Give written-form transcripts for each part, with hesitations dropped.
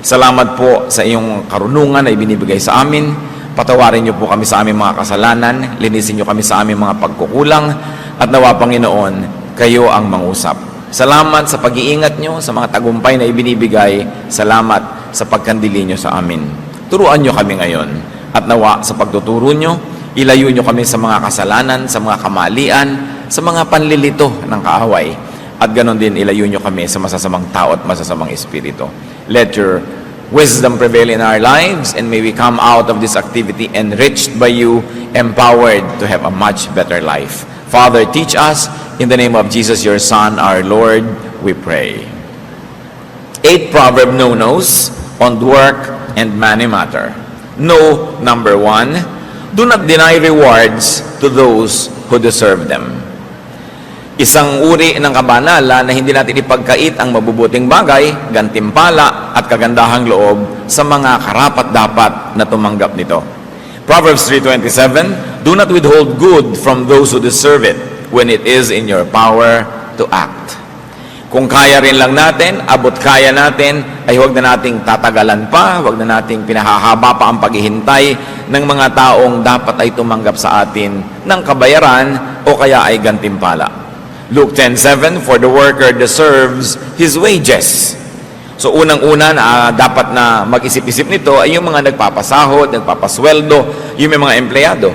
Salamat po sa iyong karunungan na ibinibigay sa amin. Patawarin niyo po kami sa aming mga kasalanan, linisin niyo kami sa aming mga pagkukulang, at nawa, Panginoon, kayo ang mangusap. Salamat sa pag-iingat niyo sa mga tagumpay na ibinibigay. Salamat sa pagkandili niyo sa amin. Turuan niyo kami ngayon, at nawa sa pagtuturo niyo, ilayo niyo kami sa mga kasalanan, sa mga kamalian, sa mga panlilito ng kaaway. At ganon din, ilayo niyo kami sa masasamang tao at masasamang espiritu. Let your wisdom prevail in our lives, and may we come out of this activity enriched by you, empowered to have a much better life. Father, teach us. In the name of Jesus, your Son, our Lord, we pray. 8 proverb no-nos on work and money matter. No, number 1, do not deny rewards to those who deserve them. Isang uri ng kabanalan na hindi natin ipagkait ang mabubuting bagay, gantimpala at kagandahang loob sa mga karapat-dapat na tumanggap nito. Proverbs 3:27, do not withhold good from those who deserve it when it is in your power to act. Kung kaya rin lang natin, abot kaya natin, ay huwag na nating tatagalan pa, huwag na nating pinahahaba pa ang paghihintay ng mga taong dapat ay tumanggap sa atin ng kabayaran o kaya ay gantimpala. Luke 10:7, for the worker deserves his wages. So unang-una na dapat na mag-isip-isip nito ay yung mga nagpapasahod, nagpapasweldo, yung may mga empleyado.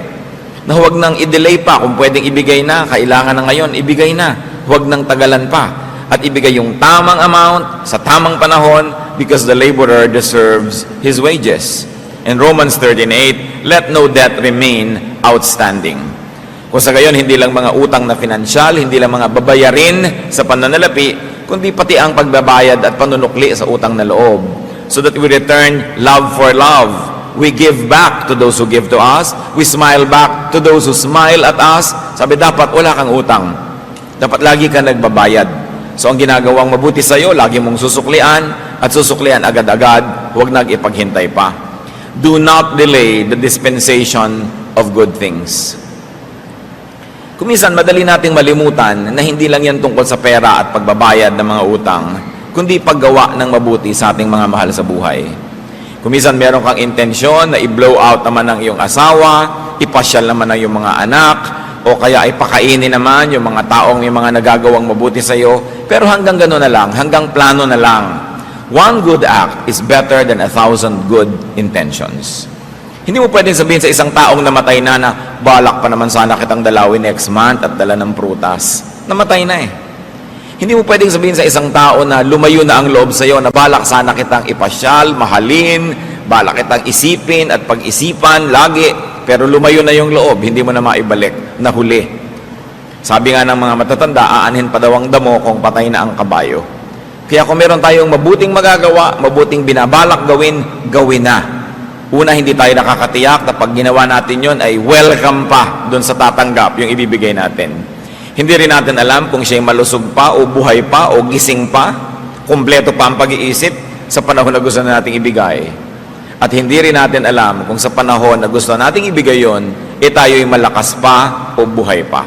Na huwag nang i-delay pa, kung pwedeng ibigay na, kailangan na ngayon, ibigay na. Huwag nang tagalan pa. At ibigay yung tamang amount sa tamang panahon because the laborer deserves his wages. In Romans 13:8, let no debt remain outstanding. Kung sa gayon, hindi lang mga utang na pinansyal, hindi lang mga babayarin sa pananalapi, kundi pati ang pagbabayad at panunukli sa utang na loob. So that we return love for love. We give back to those who give to us. We smile back to those who smile at us. Sabi, dapat wala kang utang. Dapat lagi ka nagbabayad. So ang ginagawang mabuti sa iyo, lagi mong susuklian at susuklian agad-agad, huwag nag-ipaghintay pa. Do not delay the dispensation of good things. Kuminsan, madali nating malimutan na hindi lang yan tungkol sa pera at pagbabayad ng mga utang, kundi paggawa ng mabuti sa ating mga mahal sa buhay. Kuminsan, meron kang intensyon na i-blow out naman ng iyong asawa, ipasyal naman ng iyong mga anak, o kaya ay pakainin naman yung mga taong may mga nagagawang mabuti sa iyo, pero hanggang gano'n na lang, hanggang plano na lang. One good act is better than 1,000 good intentions. Hindi mo pwedeng sabihin sa isang taong namatay na balak pa naman sana kitang dalawin next month at dala ng prutas. Namatay na eh. Hindi mo pwedeng sabihin sa isang tao na lumayo na ang loob sa iyo, na balak sana kitang ipasyal, mahalin, balak kitang isipin at pag-isipan lagi, pero lumayo na yung loob, hindi mo na maibalik, nahuli. Sabi nga ng mga matatanda, aanhin pa daw ang damo kung patay na ang kabayo. Kaya kung meron tayong mabuting magagawa, mabuting binabalak gawin, gawin na. Una, hindi tayo nakakatiyak na pag ginawa natin yon ay welcome pa doon sa tatanggap yung ibibigay natin. Hindi rin natin alam kung siya'y malusog pa o buhay pa o gising pa, kumpleto pa ang pag-iisip sa panahon na gusto nating ibigay. At hindi rin natin alam kung sa panahon na gusto nating ibigay yon, tayo'y malakas pa o buhay pa.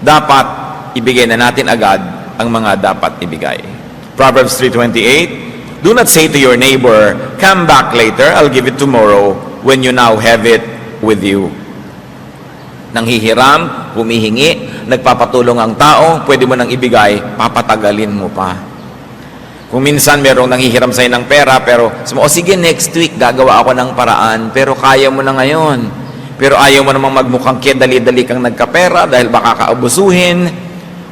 Dapat ibigay na natin agad ang mga dapat ibigay. Proverbs 3:28, do not say to your neighbor, come back later, I'll give it tomorrow, when you now have it with you. Nanghihiram, humihingi, nagpapatulong ang tao, pwede mo nang ibigay, papatagalin mo pa. Kung minsan merong nanghihiram sa'yo ng pera, pero sige, next week, gagawa ako ng paraan, pero kaya mo na ngayon. Pero ayaw mo namang magmukhang dali-dali kang nagkapera dahil baka kaabusuhin.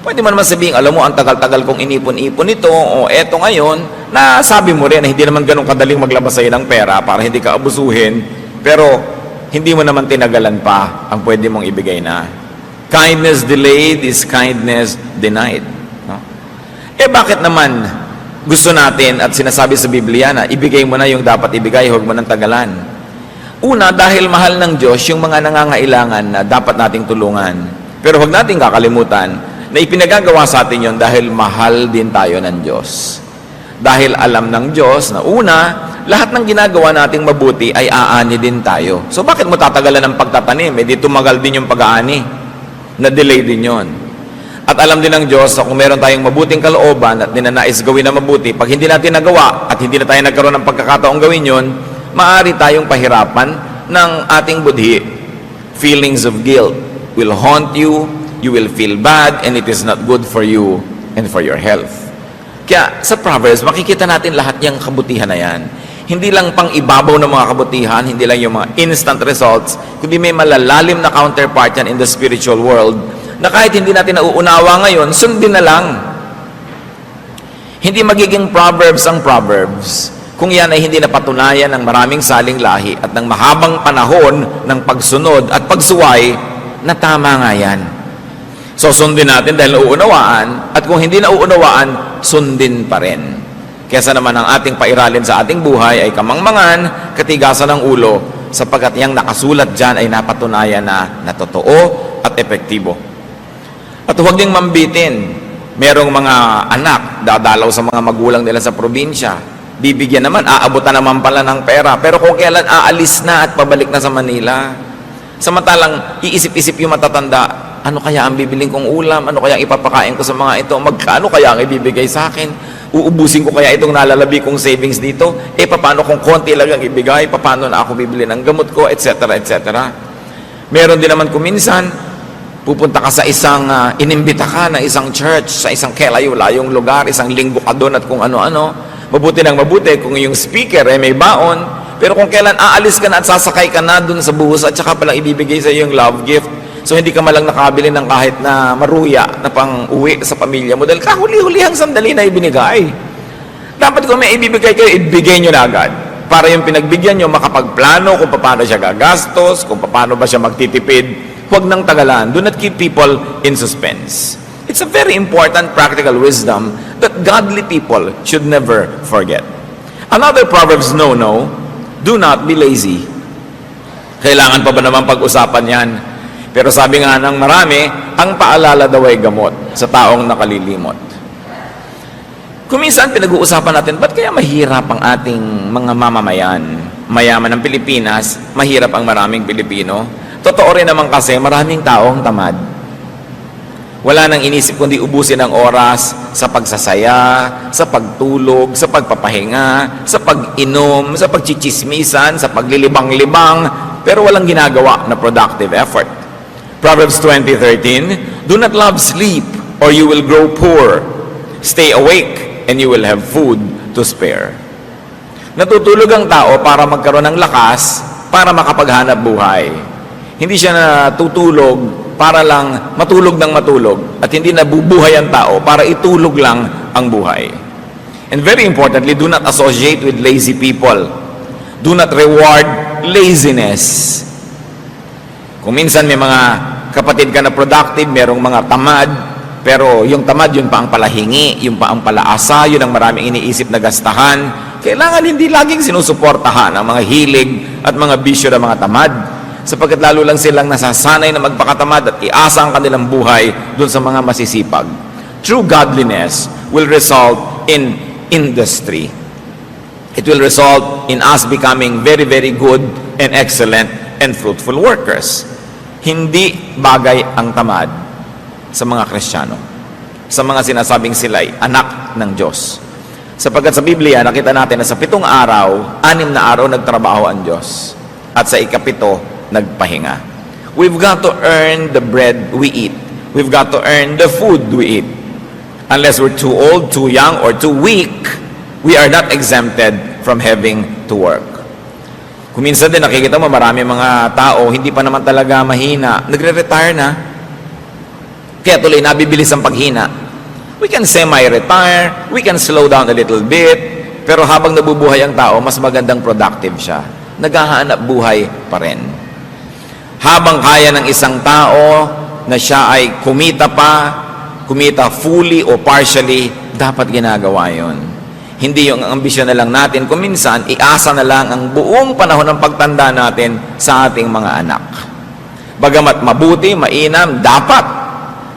Pwede mo naman sabihin, alam mo, ang tagal-tagal kong inipon-ipon ito, o eto ngayon, na sabi mo rin na hindi naman ganun kadaling maglabas sa'yo ng pera para hindi ka abusuhin, pero hindi mo naman tinagalan pa ang pwede mong ibigay na. Kindness delayed is kindness denied. No? Bakit naman gusto natin at sinasabi sa Biblia na ibigay mo na yung dapat ibigay, huwag mo nang tagalan? Una, dahil mahal ng Diyos yung mga nangangailangan na dapat nating tulungan. Pero huwag nating kakalimutan na ipinagagawa sa atin yon dahil mahal din tayo ng Diyos. Dahil alam ng Diyos na una, lahat ng ginagawa nating mabuti ay aani din tayo. So bakit mo tatagalan ng pagtatanim? Di tumagal din yung pag-aani. Na-delay din yon. At alam din ng Diyos na kung meron tayong mabuting kalooban at ninanais gawin na mabuti, pag hindi natin nagawa at hindi na tayo nagkaroon ng pagkakataong gawin yun, maaari tayong pahirapan ng ating budhi. Feelings of guilt will haunt you, you will feel bad, and it is not good for you and for your health. Kaya sa Proverbs, makikita natin lahat yung kabutihan na yan. Hindi lang pang ibabaw ng mga kabutihan, hindi lang yung mga instant results, kundi may malalalim na counterpart yan in the spiritual world na kahit hindi natin nauunawa ngayon, sundin na lang. Hindi magiging Proverbs ang Proverbs kung yan ay hindi napatunayan ng maraming saling lahi at ng mahabang panahon ng pagsunod at pagsuway na tama nga yan. So sundin natin dahil nauunawaan, at kung hindi nauunawaan, sundin pa rin. Kesa naman ang ating pairalin sa ating buhay ay kamangmangan, katigasan ng ulo, sapagkat yang nakasulat dyan ay napatunayan na totoo at epektibo. At huwag ding mambitin. Merong mga anak, dadalaw sa mga magulang nila sa probinsya. Bibigyan naman, aabutan naman pala ng pera. Pero kung kailan aalis na at pabalik na sa Manila. Samantalang, iisip-isip yung matatanda, ano kaya ang bibiling kong ulam? Ano kaya ang ipapakain ko sa mga ito? Magkano kaya ang ibibigay sa akin? Uubusin ko kaya itong nalalabi kong savings dito? Paano kung konti lang ang ibigay? Paano na ako bibili ng gamot ko? Etc. etc. Meron din naman kuminsan, pupunta ka sa isang, inimbita ka na isang church, sa isang kelayo-layong lugar, isang linggo ka doon at kung ano-ano. Mabuti ng mabuti kung yung speaker ay may baon, pero kung kailan aalis ka na at sasakay ka na doon sa bus at saka palang ibibigay sa iyo yung love gift, so hindi ka malang nakabili ng kahit na maruya na pang uwi sa pamilya mo dahil kahuli-hulihang sandali na ibinigay. Dapat kung may ibibigay kayo, ibigay nyo na agad para yung pinagbigyan nyo makapagplano kung paano siya gagastos, kung paano ba siya magtitipid. Huwag nang tagalan. Do not keep people in suspense. It's a very important practical wisdom that godly people should never forget. Another Proverbs no, do not be lazy. Kailangan pa ba naman pag-usapan yan? Pero sabi nga ng marami, ang paalala daw ay gamot sa taong nakalilimot. Kuminsan pinag-uusapan natin, ba't kaya mahirap ang ating mga mamamayan? Mayaman ng Pilipinas, mahirap ang maraming Pilipino. Totoo rin naman kasi maraming taong tamad. Wala nang inisip kundi ubusin ang oras sa pagsasaya, sa pagtulog, sa pagpapahinga, sa pag-inom, sa pagchichismisan, sa paglilibang-libang, pero walang ginagawa na productive effort. Proverbs 20:13, do not love sleep or you will grow poor. Stay awake and you will have food to spare. Natutulog ang tao para magkaroon ng lakas para makapaghanap buhay. Hindi siya natutulog para lang matulog ng matulog at hindi nabubuhay ang tao para itulog lang ang buhay. And very importantly, do not associate with lazy people. Do not reward laziness. Kung minsan may mga kapatid ka na productive, merong mga tamad, pero yung tamad, yun pa ang palahingi, yun pa ang palaasa, yun ang maraming iniisip na gastahan. Kailangan hindi laging sinusuportahan ang mga hilig at mga bisyo ng mga tamad, sapagkat lalo lang silang nasasanay na magpakatamad at iasa ang kanilang buhay dun sa mga masisipag. True godliness will result in industry. It will result in us becoming very, very good and excellent and fruitful workers. Hindi bagay ang tamad sa mga Kristiyano, sa mga sinasabing sila'y anak ng Diyos. Sapagkat sa Biblia, nakita natin na sa 7 araw, 6 na araw nagtrabaho ang Diyos. At sa ika-7, nagpahinga. We've got to earn the bread we eat. We've got to earn the food we eat. Unless we're too old, too young, or too weak, we are not exempted from having to work. Kung minsan din nakikita mo marami mga tao, hindi pa naman talaga mahina, nagre-retire na. Kaya tuloy nabibilis ang paghina. We can semi-retire, we can slow down a little bit, pero habang nabubuhay ang tao, mas magandang productive siya. Naghahanap buhay pa rin. Habang kaya ng isang tao na siya ay kumita fully o partially, dapat ginagawa yon. Hindi yung ambisyon na lang natin. Kung minsan, iasa na lang ang buong panahon ng pagtanda natin sa ating mga anak. Bagamat mabuti, mainam, dapat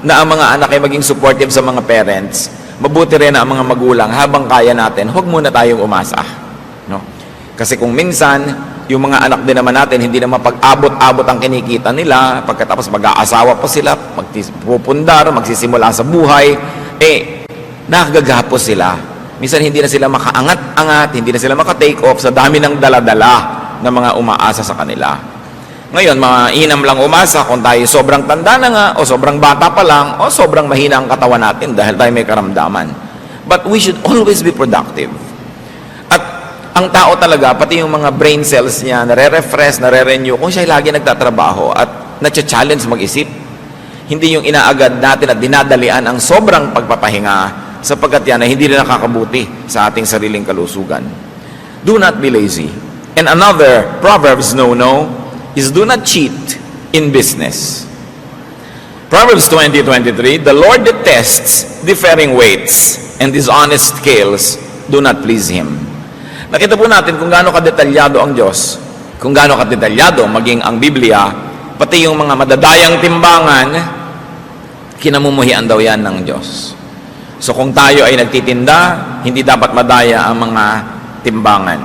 na ang mga anak ay maging supportive sa mga parents. Mabuti rin na ang mga magulang, habang kaya natin, huwag muna tayong umasa. No? Kasi kung minsan, yung mga anak din naman natin, hindi na mapag-abot-abot ang kinikita nila, pagkatapos mag-aasawa pa sila, magpupundar, magsisimula sa buhay, nakagagapos sila. Minsan hindi na sila makaangat-angat, hindi na sila maka-take off sa dami ng daladala ng mga umaasa sa kanila. Ngayon, mainam lang umasa kung tayo sobrang tanda na nga, o sobrang bata pa lang, o sobrang mahina ang katawan natin dahil tayo may karamdaman. But we should always be productive. At ang tao talaga, pati yung mga brain cells niya, nare-refresh, nare-renew, kung siya lagi nagtatrabaho at na-challenge mag-isip, hindi yung inaagad natin at dinadalian ang sobrang pagpapahinga sapagkat yan ay hindi na nakakabuti sa ating sariling kalusugan. Do not be lazy. And another Proverbs no-no is do not cheat in business. Proverbs 20:23, the Lord detests differing weights and dishonest scales do not please Him. Nakita po natin kung gaano kadetalyado ang Diyos, kung gaano kadetalyado maging ang Biblia, pati yung mga madadayang timbangan, kinamumuhian daw yan ng Diyos. So kung tayo ay nagtitinda, hindi dapat madaya ang mga timbangan.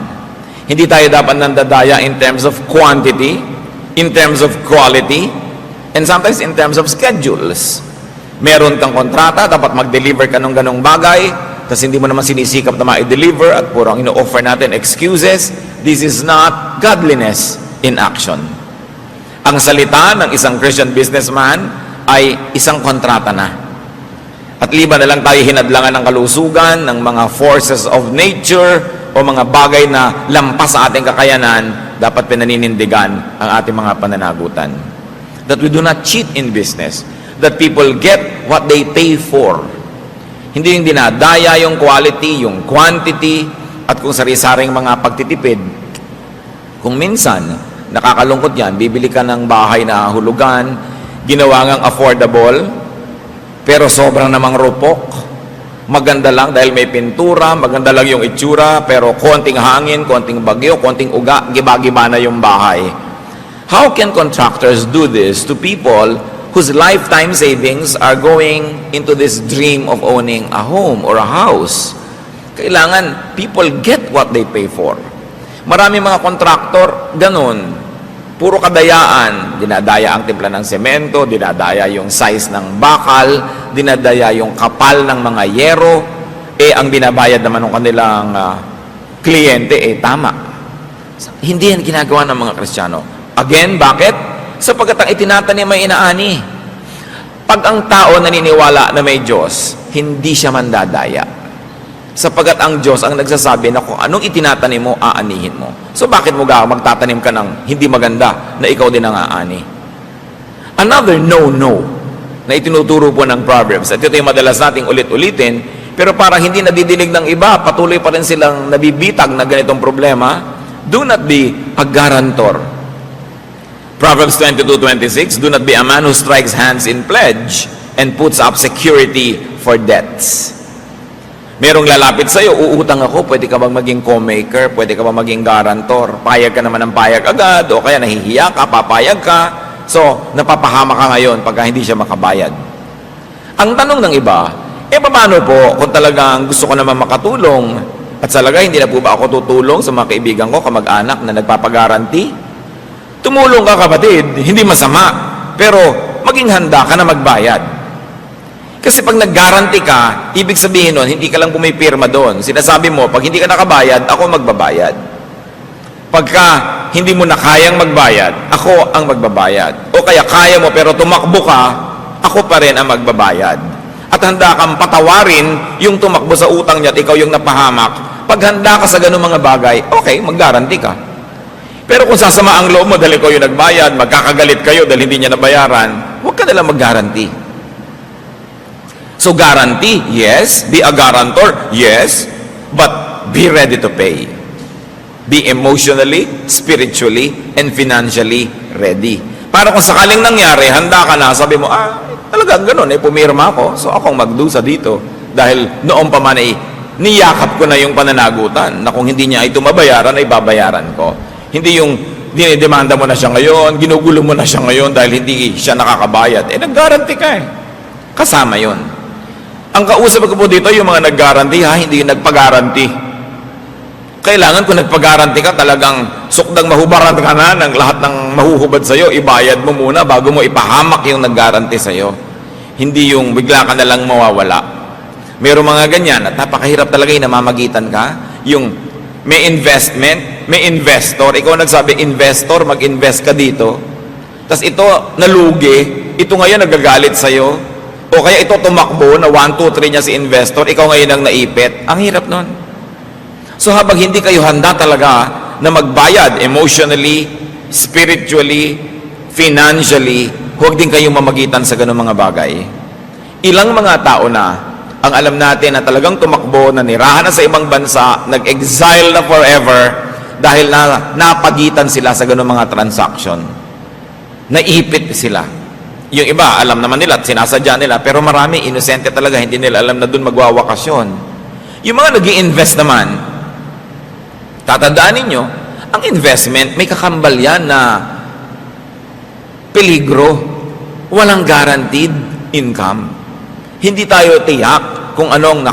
Hindi tayo dapat nandadaya in terms of quantity, in terms of quality, and sometimes in terms of schedules. Meron kang kontrata, dapat mag-deliver ka ng ganong bagay, tapos hindi mo naman sinisikap na ma-deliver at puro ang ino-offer natin excuses. This is not godliness in action. Ang salita ng isang Christian businessman ay isang kontrata na. At liban na lang tayo hinadlangan ng kalusugan, ng mga forces of nature, o mga bagay na lampas sa ating kakayanan, dapat pinaninindigan ang ating mga pananagutan. That we do not cheat in business. That people get what they pay for. Hindi yung dinadaya yung quality, yung quantity, at kung sari-saring mga pagtitipid. Kung minsan, nakakalungkot yan, bibili ka ng bahay na hulugan, ginawa ngang affordable, pero sobrang namang rupok. Maganda lang dahil may pintura, maganda lang yung itsura, pero konting hangin, konting bagyo, konting uga, giba-giba na yung bahay. How can contractors do this to people whose lifetime savings are going into this dream of owning a home or a house? Kailangan people get what they pay for. Marami mga kontraktor, ganun. Puro kadayaan. Dinadaya ang timpla ng semento, dinadaya yung size ng bakal, dinadaya yung kapal ng mga yero, ang binabayad naman ng kanilang kliyente, tama. Hindi yan ginagawa ng mga Kristiyano. Again, bakit? Sapagkat ang itinatanim ay inaani. Pag ang tao naniniwala na may Diyos, hindi siya mandadaya. Sapagkat ang Diyos ang nagsasabi na kung anong itinatanim mo, aanihin mo. So bakit mo magtatanim ka ng hindi maganda na ikaw din ang aani? Another no-no na itinuturo po ng Proverbs, at ito yung madalas nating ulit-ulitin, pero parang hindi nadidinig ng iba, patuloy pa rin silang nabibitag na ganitong problema. Do not be a guarantor. Proverbs 22:26, do not be a man who strikes hands in pledge and puts up security for debts. Merong lalapit sa'yo, uutang ako, pwede ka bang maging co-maker, pwede ka bang maging guarantor, payag ka naman ng payag agad, o kaya nahihiya ka, papayag ka, so napapahama ka ngayon pagka hindi siya makabayad. Ang tanong ng iba, paano po kung talagang gusto ko naman makatulong, at sa lagay, hindi na po ba ako tutulong sa mga kaibigan ko, kamag-anak na nagpapagaranti? Tumulong ka kapatid, hindi masama, pero maging handa ka na magbayad. Kasi pag nag-guarantee ka, ibig sabihin nun, hindi ka lang pumipirma doon. Sinasabi mo, pag hindi ka nakabayad, ako magbabayad. Pagka hindi mo na kayang magbayad, ako ang magbabayad. O kaya kaya mo pero tumakbo ka, ako pa rin ang magbabayad. At handa kang patawarin yung tumakbo sa utang niya at ikaw yung napahamak. Pag handa ka sa ganung mga bagay, okay, mag-guarantee ka. Pero kung sasama ang loob mo dahil ikaw yung nagbayad, magkakagalit kayo dahil hindi niya nabayaran, huwag ka nalang mag-guarantee. So guarantee, yes. Be a guarantor, yes. But be ready to pay. Be emotionally, spiritually, and financially ready. Para kung sakaling nangyari, handa ka na, sabi mo, talagang ganun, pumirma ako, so akong magdusa dito. Dahil noong pa man niyakap ko na yung pananagutan na kung hindi niya ay tumabayaran, ay babayaran ko. Hindi yung dinidemanda mo na siya ngayon, ginugulo mo na siya ngayon dahil hindi siya nakakabayad. Nag-guarantee ka Kasama yon. Ang kausap ko po dito, yung mga nag-guarantee, hindi yung nagpa-guarantee. Kailangan kung nagpag-guarantee ka, talagang sukdang mahubaran ka na ng lahat ng mahuhubad sa'yo, ibayad mo muna bago mo ipahamak yung nag-guarantee sa'yo. Hindi yung bigla ka na lang mawawala. Mayroong mga ganyan at napakahirap talaga yung namamagitan ka. Yung may investment, may investor, ikaw nagsabi, investor, mag-invest ka dito. Tapos ito, nalugi, ito ngayon nagagalit sa'yo. O kaya ito tumakbo na 1, 2, 3 niya si investor, ikaw ngayon ang naipit. Ang hirap nun. So habang hindi kayo handa talaga na magbayad emotionally, spiritually, financially, huwag din kayong mamagitan sa ganung mga bagay. Ilang mga tao na ang alam natin na talagang tumakbo, na nirahan na sa ibang bansa, nag-exile na forever dahil na napagitan sila sa ganung mga transaction. Naipit sila. Yung iba, alam naman nila at sinasadya nila, pero marami, inosente talaga, hindi nila alam na doon magwawakasyon. Yung mga nag-i-invest naman, tatandaan ninyo, ang investment, may kakambal yan na peligro. Walang guaranteed income. Hindi tayo tiyak kung anong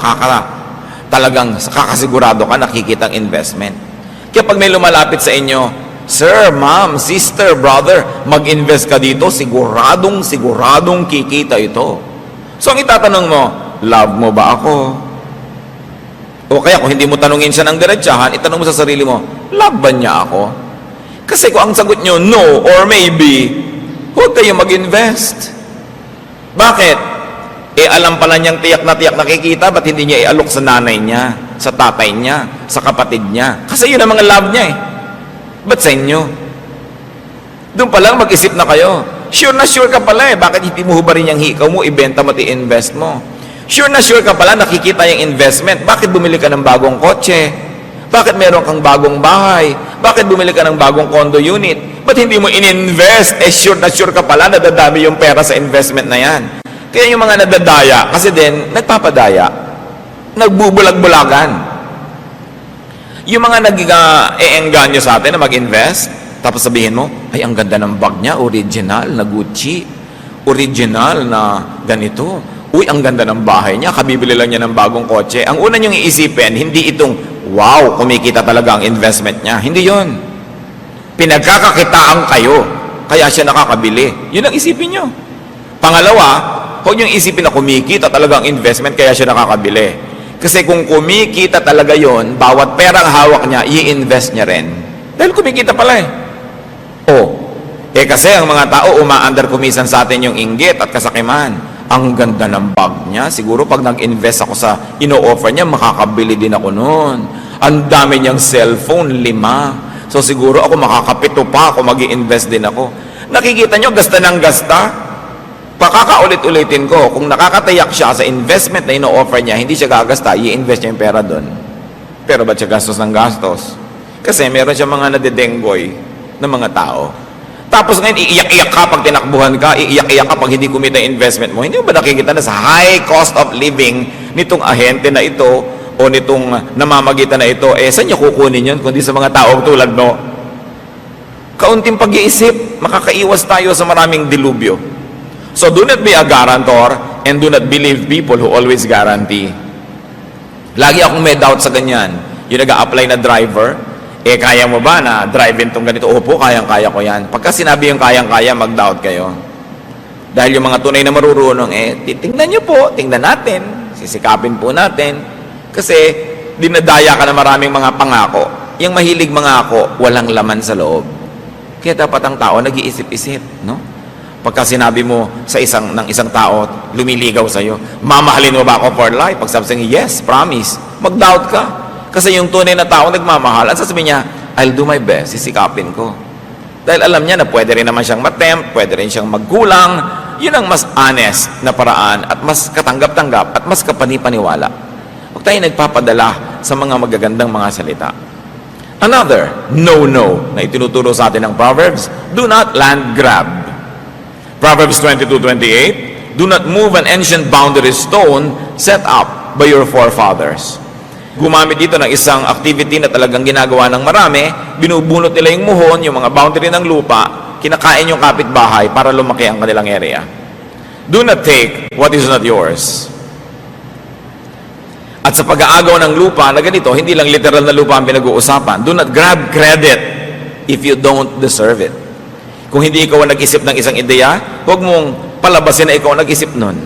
talagang kakasigurado ka nakikita ang investment. Kaya pag may lumalapit sa inyo, sir, ma'am, sister, brother, mag-invest ka dito, siguradong kikita ito. So ang itatanong mo, love mo ba ako? O kaya kung hindi mo tanungin siya ng diretsahan, itanong mo sa sarili mo, love ba niya ako? Kasi kung ang sagot nyo, no or maybe, huwag kayo mag-invest. Bakit? Alam pala niyang tiyak na nakikita, ba't hindi niya ialok sa nanay niya, sa tatay niya, sa kapatid niya? Kasi yun ang mga love niya Ba't sa inyo? Doon pa lang mag-isip na kayo. Sure na sure ka pala Bakit hindi mo hubarin yung hikaw mo, ibenta mo, i-invest mo? Sure na sure ka pala, nakikita yung investment. Bakit bumili ka ng bagong kotse? Bakit meron kang bagong bahay? Bakit bumili ka ng bagong condo unit? Ba't hindi mo in-invest? Sure na sure ka pala, nadadami yung pera sa investment na yan. Kaya yung mga nadadaya, kasi din, nagpapadaya. Nagbubulag-bulagan. Yung mga nag-e-engganyo sa atin na mag-invest, tapos sabihin mo, ay, ang ganda ng bag niya, original na Gucci, original na ganito. Uy, ang ganda ng bahay niya, kabibili lang niya ng bagong kotse. Ang una niyong iisipin, hindi itong, wow, kumikita talaga ang investment niya. Hindi yon. Pinagkakakitaan kayo, kaya siya nakakabili. Yun ang isipin niyo. Pangalawa, huwag niyong isipin na kumikita talaga ang investment, kaya siya nakakabili. Kasi kung kumikita talaga yon, bawat perang hawak niya, i-invest niya rin. Dahil kumikita pala kasi ang mga tao, umaandar kumisan sa atin yung inggit at kasakiman. Ang ganda ng bag niya. Siguro pag nag-invest ako sa ino-offer niya, makakabili din ako noon. Ang dami niyang cellphone, 5. So siguro ako makakapito pa ako, mag-i-invest din ako. Nakikita niyo, gasta ng gasta. Pakakaulit-ulitin ko, kung nakakatayak siya sa investment na ino-offer niya, hindi siya gagasta, i-invest niya yung pera doon. Pero ba't siya gastos ng gastos? Kasi meron siya mga nadedenggoy na mga tao. Tapos ngayon, iiyak-iyak ka pag tinakbuhan ka, iiyak-iyak ka pag hindi kumita yung investment mo. Hindi mo ba nakikita na sa high cost of living nitong ahente na ito o nitong namamagitan na ito, saan niya kukunin yun kundi sa mga taong tulad mo? Kaunting pag-iisip, makakaiwas tayo sa maraming dilubyo. So do not be a guarantor and do not believe people who always guarantee. Lagi akong may doubt sa ganyan. Yung nag-a-apply na driver, kaya mo ba na drive-in tong ganito? Opo, kayang-kaya ko yan. Pagka sinabi yung kayang-kaya, mag-doubt kayo. Dahil yung mga tunay na marurunong, tingnan nyo po, tingnan natin, sisikapin po natin. Kasi dinadaya ka na maraming mga pangako. Yung mahilig mangako, walang laman sa loob. Kaya dapat ang tao nag-iisip-isip, no? Pagka sinabi mo sa ng isang tao, lumiligaw sa iyo, mamahalin mo ba ako for life? Pag sabi niya, yes, promise. Mag-doubt ka. Kasi yung tunay na tao nagmamahal, at sasabihin niya, I'll do my best, sisikapin ko. Dahil alam niya na pwede rin naman siyang matempt, pwede rin siyang magkulang. Yun ang mas honest na paraan at mas katanggap-tanggap at mas kapanipaniwala. Huwag tayo nagpapadala sa mga magagandang mga salita. Another, no na itinuturo sa atin ng Proverbs, do not land grab. Proverbs 22:28, do not move an ancient boundary stone set up by your forefathers. Gumamit dito ng isang activity na talagang ginagawa ng marami, binubunot nila yung muhon, yung mga boundary ng lupa, kinakain yung kapitbahay para lumaki ang kanilang area. Do not take what is not yours. At sa pag-aagaw ng lupa na ganito, hindi lang literal na lupa ang pinag-uusapan. Do not grab credit if you don't deserve it. Kung hindi ikaw ang nag-isip ng isang ideya, huwag mong palabasin na ikaw ang nag-isip nun.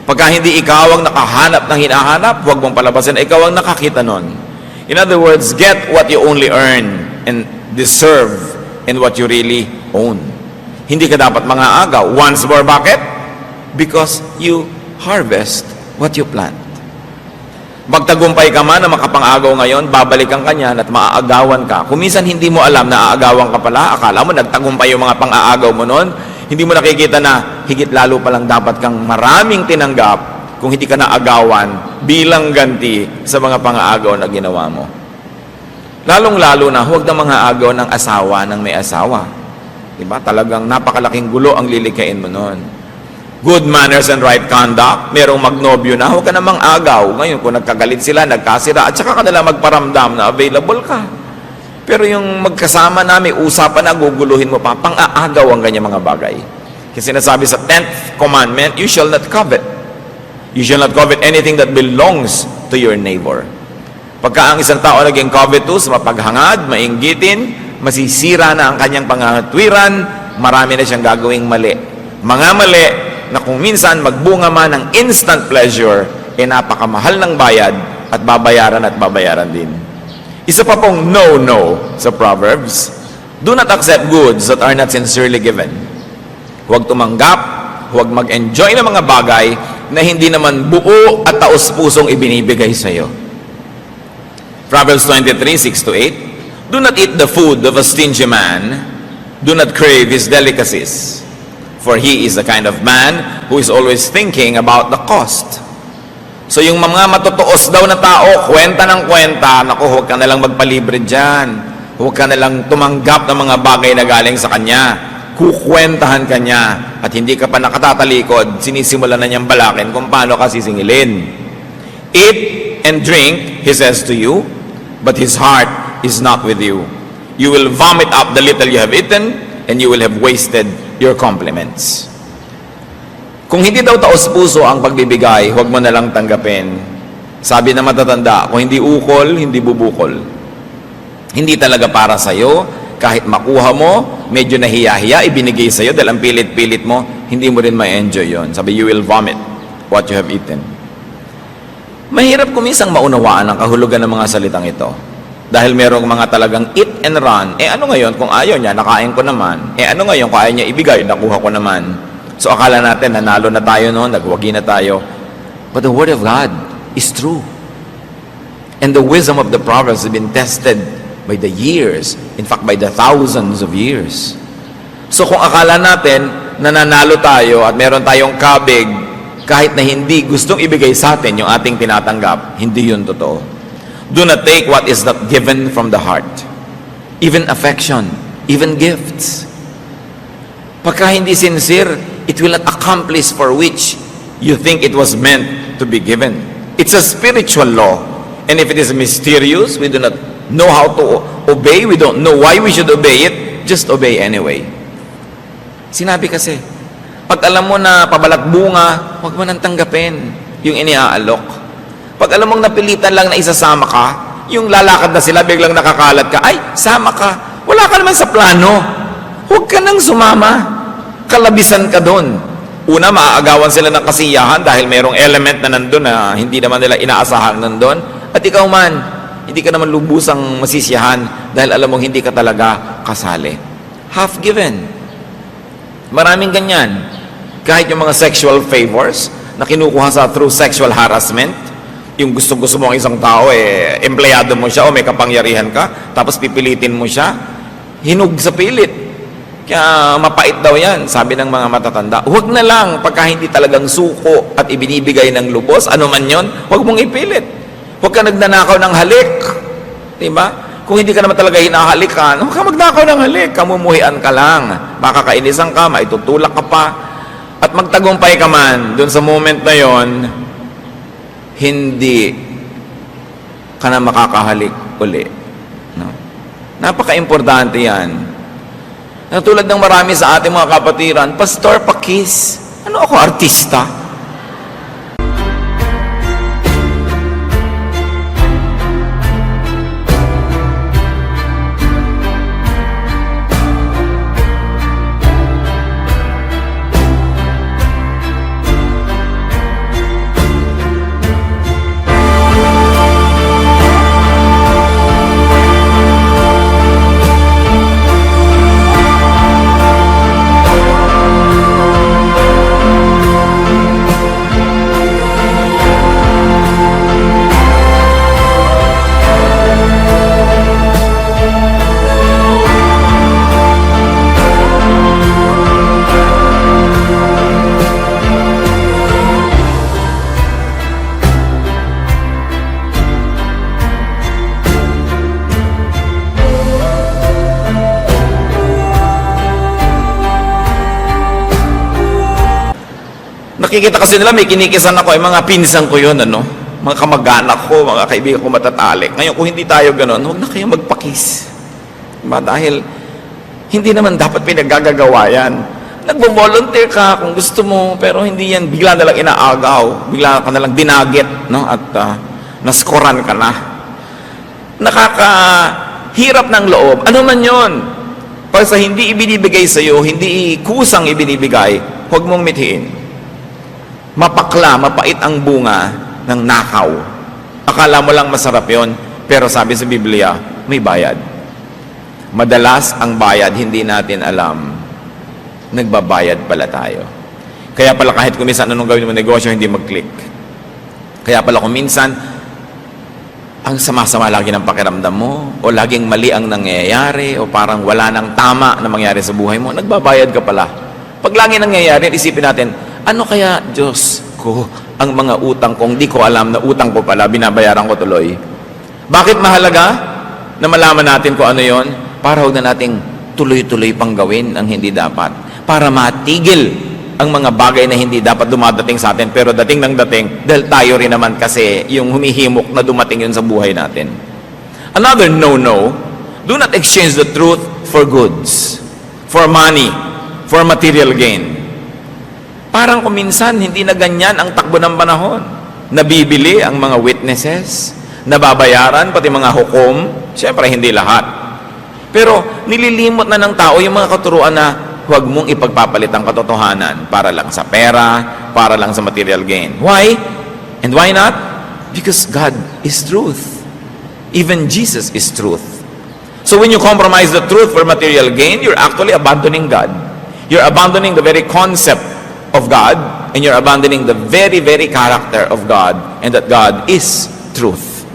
Pagka hindi ikaw ang nakahanap ng hinahanap, huwag mong palabasin na ikaw ang nakakita nun. In other words, get what you only earn and deserve and what you really own. Hindi ka dapat mangaagaw. Once more, bakit? Because you harvest what you plant. Magtagumpay ka man na makapang-agaw ngayon, babalikan ka niyan at maaagawan ka. Kung minsan hindi mo alam na aagawan ka pala, akala mo nagtagumpay yung mga pang-aagaw mo noon, hindi mo nakikita na higit lalo palang dapat kang maraming tinanggap kung hindi ka naagawan bilang ganti sa mga pang-aagaw na ginawa mo. Lalong-lalo na huwag na mga agaw ng asawa ng may asawa. Diba? Talagang napakalaking gulo ang lilikain mo noon. Good manners and right conduct, merong magnobyo na, huwag ka namang agaw. Ngayon, kung nagkagalit sila, nagkasira, at saka ka nila magparamdam na available ka. Pero yung magkasama na, may usapan na, guguluhin mo pa, pang-aagaw ang ganyan mga bagay. Kasi sinasabi sa 10th commandment, you shall not covet. You shall not covet anything that belongs to your neighbor. Pagka ang isang tao naging covetous, mapaghangad, mainggitin, masisira na ang kanyang pangangatwiran, marami na siyang gagawing mali. Mga mali na kung minsan magbunga man ng instant pleasure, napakamahal ng bayad at babayaran din. Isa pa pong no sa Proverbs, do not accept goods that are not sincerely given. Huwag tumanggap, huwag mag-enjoy ng mga bagay na hindi naman buo at taos-pusong ibinibigay sa iyo. Proverbs 23:6-8, do not eat the food of a stingy man, do not crave his delicacies. For he is the kind of man who is always thinking about the cost. So yung mga matutuos daw na tao, kwenta ng kwenta, naku, huwag ka nalang magpalibre dyan. Huwag ka nalang tumanggap ng mga bagay na galing sa kanya. Kukwentahan ka niya. At hindi ka pa nakatatalikod, sinisimula na niyang balakin kung paano ka sisingilin. Eat and drink, he says to you, but his heart is not with you. You will vomit up the little you have eaten, and you will have wasted your compliments. Kung hindi daw taos-puso ang pagbibigay, huwag mo na lang tanggapin. Sabi na matatanda, kung hindi ukol, hindi bubukol. Hindi talaga para sa'yo, kahit makuha mo, medyo nahiya-hiya, ibinigay sa'yo dahil ang pilit-pilit mo, hindi mo rin ma-enjoy yon. Sabi, you will vomit what you have eaten. Mahirap kumisang maunawaan ang kahulugan ng mga salitang ito. Dahil merong mga talagang eat and run, ano ngayon kung ayaw niya, nakain ko naman. Ano ngayon kung ayaw niya ibigay, nakuha ko naman. So akala natin, nanalo na tayo noon, nagwagi na tayo. But the Word of God is true. And the wisdom of the Proverbs has been tested by the years, in fact by the thousands of years. So kung akala natin, nananalo tayo at meron tayong kabig, kahit na hindi gustong ibigay sa atin yung ating tinatanggap, hindi yun totoo. Do not take what is not given from the heart. Even affection, even gifts. Pagka hindi sincere, it will not accomplish for which you think it was meant to be given. It's a spiritual law. And if it is mysterious, we do not know how to obey, we don't know why we should obey it, just obey anyway. Sinabi kasi, pag alam mo na pabalat bunga, huwag mo nang tanggapin yung iniaalok. Pag alam mong napilitan lang na isasama ka, yung lalakad na sila, biglang nakakalat ka, ay, sama ka. Wala ka naman sa plano. Huwag ka nang sumama. Kalabisan ka doon. Una, maaagawan sila ng kasiyahan dahil mayroong element na nandun na hindi naman nila inaasahan nandun. At ikaw man, hindi ka naman lubusang masisiyahan dahil alam mong hindi ka talaga kasali. Half given. Maraming ganyan. Kahit yung mga sexual favors na kinukuha sa through sexual harassment, yung gusto-gusto mo ang isang tao, empleyado mo siya o may kapangyarihan ka, tapos pipilitin mo siya, hinug sa pilit. Kaya mapait daw yan, sabi ng mga matatanda. Huwag na lang, pagka hindi talagang suko at ibinibigay ng lubos, ano man yon, huwag mong ipilit. Huwag ka nagnanakaw ng halik. Diba? Kung hindi ka naman talaga hinahalikan, huwag ka magnakaw ng halik, kamumuhian ka lang. Makakainisan ka, maitutulak ka pa. At magtagumpay ka man, dun sa moment na yon, hindi ka na makakahalik uli. No? Napaka-importante yan. Tulad ng marami sa ating mga kapatiran, Pastor, pakis. Ano ako, artista? Nakikita kasi nila, may kinikisan ako, mga pinsan ko yun, ano? Mga kamag-anak ko, mga kaibigan ko matatalik. Ngayon, kung hindi tayo ganun, huwag na kayo magpakis. Diba? Dahil, hindi naman dapat pinaggagawa yan. Nagbo-volunteer ka kung gusto mo, pero hindi yan bigla na lang inaagaw, bigla ka na lang dinagit, no? At naskoran ka na. Nakakahirap ng loob. Ano man yon? Pag sa hindi ibinibigay sa iyo, hindi kusang ibinibigay, huwag mong mithiin. Mapakla, mapait ang bunga ng nakaw. Akala mo lang masarap yon, pero sabi sa Biblia, may bayad. Madalas ang bayad, hindi natin alam. Nagbabayad pala tayo. Kaya pala kahit kung minsan anong gawin mo negosyo, hindi mag-click. Kaya pala kung minsan, ang sama-sama lagi ng pakiramdam mo, o laging mali ang nangyayari, o parang wala nang tama na mangyari sa buhay mo, nagbabayad ka pala. Pag lagi nangyayari, isipin natin, ano kaya, Diyos ko, ang mga utang kong di ko alam na utang ko pala, binabayaran ko tuloy. Bakit mahalaga na malaman natin kung ano yon? Para huwag na nating tuloy-tuloy pang gawin ang hindi dapat. Para matigil ang mga bagay na hindi dapat dumadating sa atin, pero dating ng dating, dahil tayo rin naman kasi yung humihimok na dumating yun sa buhay natin. Another no-no, do not exchange the truth for goods, for money, for material gain. Parang kung minsan, hindi na ganyan ang takbo ng panahon. Nabibili ang mga witnesses, nababayaran, pati mga hukom, siyempre hindi lahat. Pero nililimot na ng tao yung mga katuruan na huwag mong ipagpapalit ang katotohanan para lang sa pera, para lang sa material gain. Why? And why not? Because God is truth. Even Jesus is truth. So when you compromise the truth for material gain, you're actually abandoning God. You're abandoning the very concept of God, and you're abandoning the very, very character of God, and that God is truth.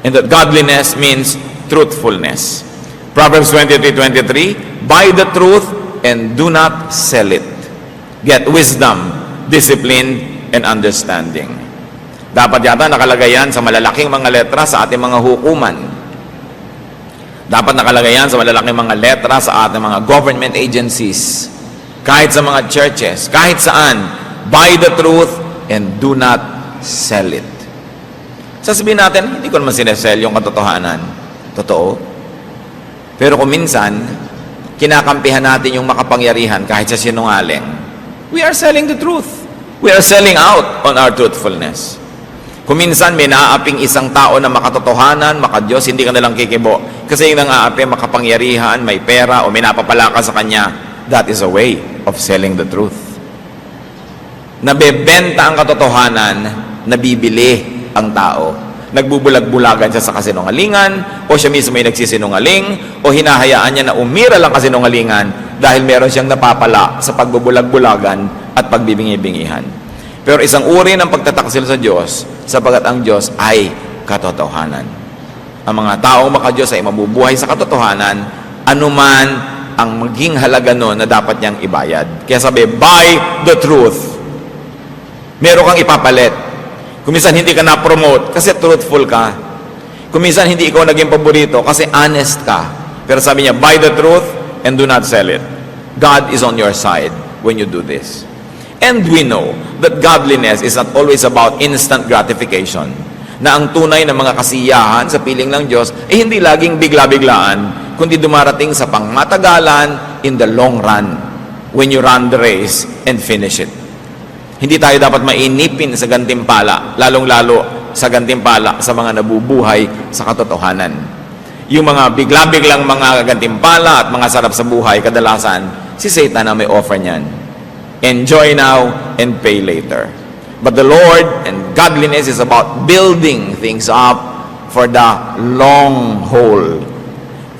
And that godliness means truthfulness. Proverbs 23:23, buy the truth and do not sell it. Get wisdom, discipline, and understanding. Dapat yata nakalagay yan sa malalaking mga letra sa ating mga hukuman. Dapat nakalagay yan sa malalaking mga letra sa ating mga government agencies. Kahit sa mga churches, kahit saan, buy the truth and do not sell it. Sasabihin natin, hindi ko naman sinesell yung katotohanan. Totoo. Pero kung minsan, kinakampihan natin yung makapangyarihan kahit sa sinungaling, we are selling the truth. We are selling out on our truthfulness. Kung minsan may naaaping isang tao na makatotohanan, makadiyos, hindi ka nalang kikibo. Kasi yung nang-aapi, makapangyarihan, may pera, o may napapala ka sa kanya, that is a way of selling the truth. Nabebenta ang katotohanan, nabibili ang tao. Nagbubulag-bulagan siya sa kasinungalingan, o siya mismo ay nagsisinungaling, o hinahayaan niya na umira lang kasinungalingan dahil meron siyang napapala sa pagbubulag-bulagan at pagbibingi-bingihan. Pero isang uri ng pagtataksil sa Diyos, sapagat ang Diyos ay katotohanan. Ang mga taong makadiyos ay mabubuhay sa katotohanan, anuman ang maging halaga nun na dapat niyang ibayad. Kaya sabi, buy the truth. Meron kang ipapalit. Kung minsan hindi ka na-promote kasi truthful ka. Kung minsan hindi ikaw naging paborito kasi honest ka. Pero sabi niya, buy the truth and do not sell it. God is on your side when you do this. And we know that godliness is not always about instant gratification. Na ang tunay na mga kasiyahan sa piling ng Diyos ay hindi laging bigla-biglaan, kundi dumarating sa pangmatagalan in the long run when you run the race and finish it. Hindi tayo dapat mainipin sa gantimpala, lalong-lalo sa gantimpala sa mga nabubuhay sa katotohanan. Yung mga bigla-biglang mga gantimpala at mga sarap sa buhay, kadalasan, si Satan na may offer niyan. Enjoy now and pay later. But the Lord and godliness is about building things up for the long haul,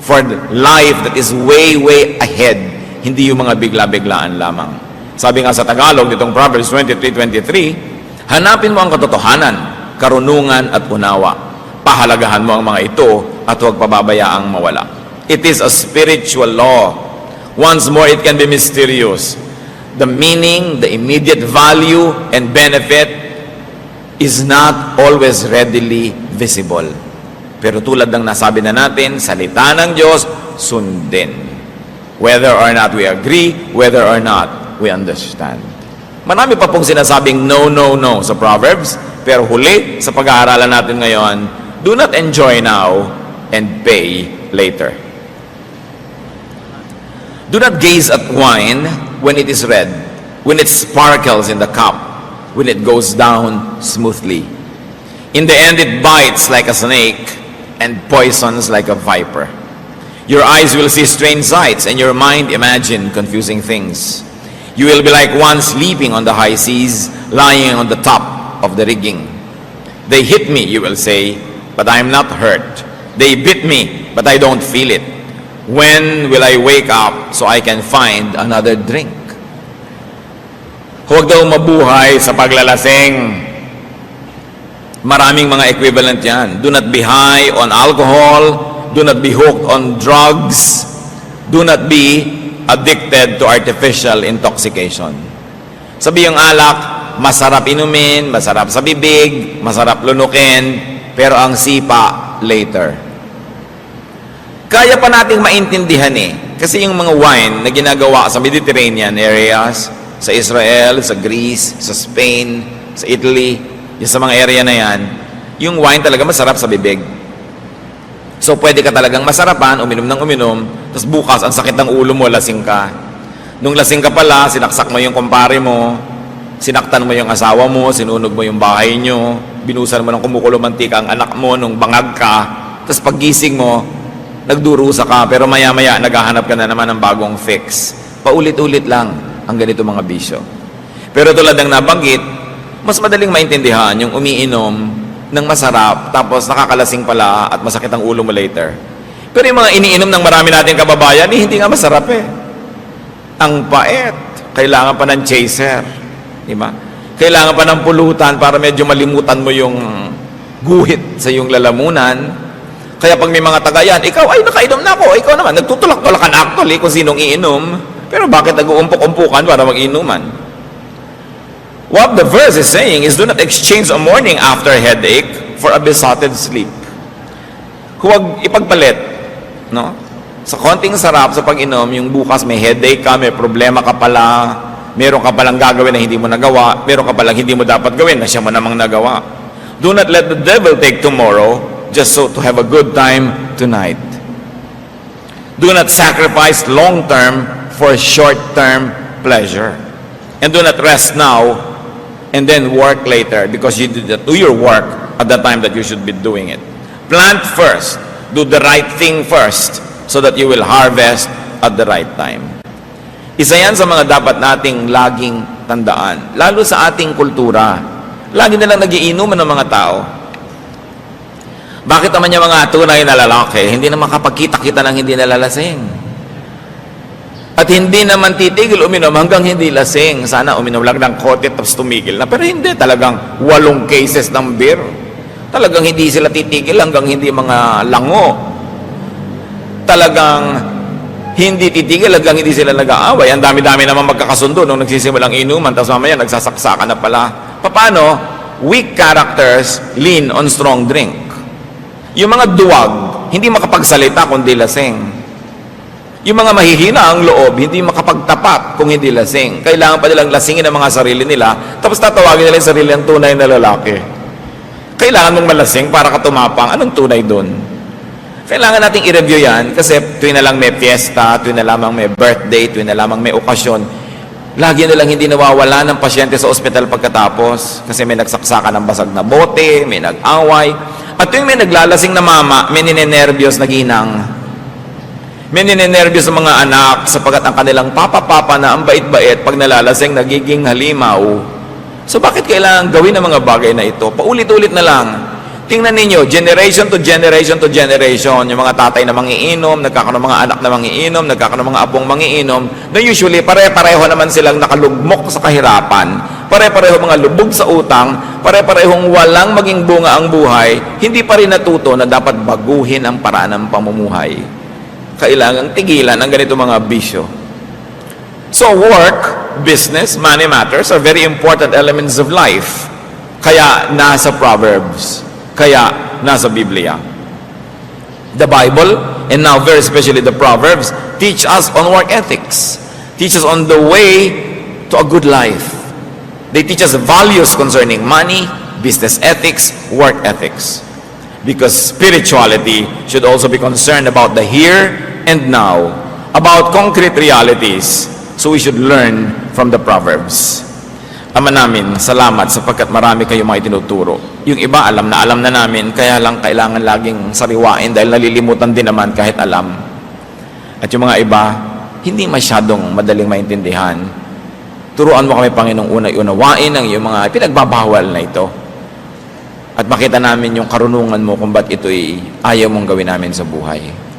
for the life that is way, way ahead. Hindi yung mga bigla-biglaan lamang. Sabi nga sa Tagalog, ditong Proverbs 23:23, hanapin mo ang katotohanan, karunungan at unawa. Pahalagahan mo ang mga ito at huwag pababayaang mawala. It is a spiritual law. Once more, it can be mysterious. The meaning, the immediate value, and benefit is not always readily visible. Pero tulad ng nasabi na natin, salita ng Diyos, sundin. Whether or not we agree, whether or not we understand. Marami pa pong sinasabing no, no, no sa Proverbs, pero huli sa pag-aaralan natin ngayon, do not enjoy now and pay later. Do not gaze at wine when it is red, when it sparkles in the cup, when it goes down smoothly. In the end, it bites like a snake and poisons like a viper. Your eyes will see strange sights, and your mind imagine confusing things. You will be like one sleeping on the high seas, lying on the top of the rigging. They hit me, you will say, but I am not hurt. They bit me, but I don't feel it. When will I wake up so I can find another drink? Huwag daw mabuhay sa paglalasing. Maraming mga equivalent yan. Do not be high on alcohol. Do not be hooked on drugs. Do not be addicted to artificial intoxication. Sabi yung alak, masarap inumin, masarap sa bibig, masarap lunukin, pero ang sipa, later. Kaya pa nating maintindihan kasi yung mga wine na ginagawa sa Mediterranean areas, sa Israel, sa Greece, sa Spain, sa Italy, yung sa mga area na yan, yung wine talaga masarap sa bibig. So, pwede ka talagang masarapan, uminom ng uminom, tapos bukas, ang sakit ng ulo mo, lasing ka. Nung lasing ka pala, sinaksak mo yung kumpare mo, sinaktan mo yung asawa mo, sinunog mo yung bahay nyo, binusan mo ng kumukulo mantika ang anak mo nung bangag ka, tapos paggising mo, nagdurusa ka, pero maya-maya, naghahanap ka na naman ng bagong fix. Paulit-ulit lang ang ganito mga bisyo. Pero tulad ng nabanggit, mas madaling maintindihan yung umiinom ng masarap, tapos nakakalasing pala at masakit ang ulo mo later. Pero yung mga iniinom ng marami nating kababayan, hindi nga masarap Ang pait. Kailangan pa ng chaser. Diba? Kailangan pa ng pulutan para medyo malimutan mo yung guhit sa yung lalamunan. Kaya pag may mga tagayan, ikaw, ay nakainom na ako. Ikaw naman, nagtutulak-tulakan actually kung sinong iinom. Pero bakit nag-uumpok-umpukan para mag-inuman? What the verse is saying is, do not exchange a morning after headache for a besotted sleep. Huwag ipagpalit, no? Sa konting sarap sa pag-inom, yung bukas may headache ka, may problema ka pala, meron ka palang gagawin na hindi mo nagawa, meron ka palang hindi mo dapat gawin na siya mo namang nagawa. Do not let the devil take tomorrow just so to have a good time tonight. Do not sacrifice long-term for short-term pleasure. And do not rest now and then work later, because you did do your work at the time that you should be doing it. Plant first. Do the right thing first so that you will harvest at the right time. Isa yan sa mga dapat nating laging tandaan. Lalo sa ating kultura. Lagi nilang nagiinuman ng mga tao. Bakit naman yung mga tunay na lalaki hindi na makapagkita-kita ng hindi nalalasing? At hindi naman titigil uminom hanggang hindi lasing. Sana uminom lang ng kote tapos tumigil na. Pero hindi, talagang 8 cases ng beer. Talagang hindi sila titigil hanggang hindi mga lango. Talagang hindi titigil hanggang hindi sila nag-aaway. Ang dami-dami naman magkakasundo nung nagsisimulang inuman, tapos mamaya nagsasaksakan na pala. Paano? Weak characters lean on strong drink. Yung mga duwag, hindi makapagsalita kundi lasing. Yung mga mahihina ang loob, hindi makapagtapat kung hindi lasing. Kailangan pa nilang lasingin ang mga sarili nila, tapos tatawagin nila yung sarili ang tunay na lalaki. Kailangan mong malasing para ka tumapang. Anong tunay doon? Kailangan nating i-review yan, kasi tuwing na lang may fiesta, tuwing na lamang may birthday, tuwing na lamang may okasyon, lagi na lang hindi nawawala ng pasyente sa ospital pagkatapos, kasi may nagsaksakan ng basag na bote, may nag-away, at tuwing may naglalasing na mama, may ninenervyos na ginang. May ninenervyos sa mga anak sapagkat ang kanilang papa-papa na ang bait-bait pag nalalasing nagiging halimaw. So bakit kailangan gawin ang mga bagay na ito? Paulit-ulit na lang. Tingnan ninyo, generation to generation to generation, yung mga tatay na mangiinom, nagkakaroon ng mga anak na mangiinom, nagkakaroon ng mga apong mangiinom, na usually pare-pareho naman silang nakalugmok sa kahirapan, pare-pareho mga lubog sa utang, pare-parehong walang maging bunga ang buhay, hindi pa rin natuto na dapat baguhin ang paraan ng pamumuhay. Kailangang tigilan ang ganito mga bisyo. So work, business, money matters are very important elements of life. Kaya nasa Proverbs, kaya nasa Biblia. The Bible, and now very especially the Proverbs, teach us on work ethics. Teach us on the way to a good life. They teach us values concerning money, business ethics, work ethics. Because spirituality should also be concerned about the here and now, about concrete realities. So we should learn from the Proverbs. Ama namin, salamat sapagkat marami kayong mga itinuturo. Yung iba alam na namin, kaya lang kailangan laging sariwain dahil nalilimutan din naman kahit alam. At yung mga iba, hindi masyadong madaling maintindihan. Turuan mo kami, Panginoong, unay unawain ang iyong mga pinagbabawal na ito. At makita namin yung karunungan mo kung ba't ito'y ayaw mong gawin namin sa buhay.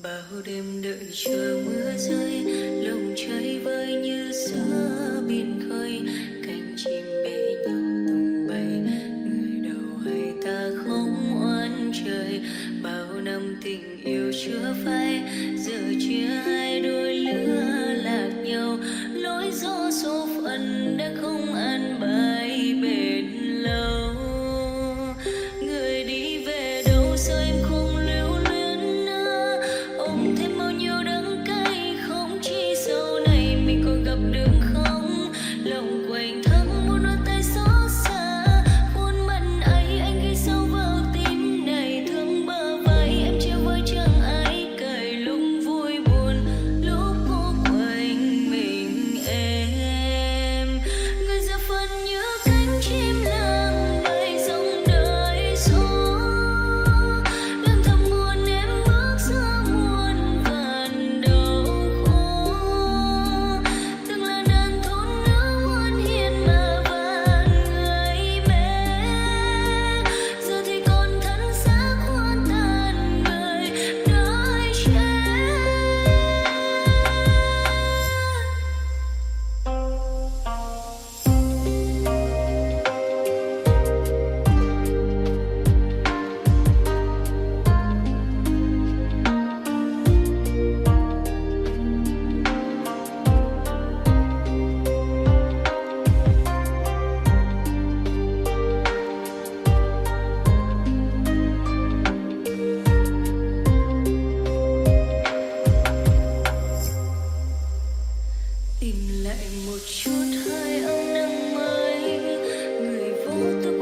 Bao đêm đợi chờ mưa rơi, lòng cháy vơi như gió biển khơi, cánh chim bế nhau tung bay, người đầu hay ta không oán trời. Bao năm tình yêu chưa phai, giờ chia hai đôi lứa lạc nhau, lối gió số phận đã không an bài bền lâu. Người đi về đâu sao em không lưu luyến nữa, ôm thêm bao nhiêu đắng cay, không chỉ sau này mình còn gặp được không. Lòng quạnh thắt muốn nói tay xót xa, khuôn mặt ấy anh ghi sâu vào tim này. Thương bờ vai em chia với chẳng ai cởi, lúc vui buồn lúc cô quanh mình em. Người giờ phần như cánh chim lang bay dòng đời gió, lần thầm nguồn em bước ra muôn vàn đau khổ. Từng là đàn thôn nữ ngoan hiền mà vạn người mẹ, giờ thì còn thân xác hoa tàn người đời trẻ. Tìm lại một chút hơi ấm nắng mới, người vô tư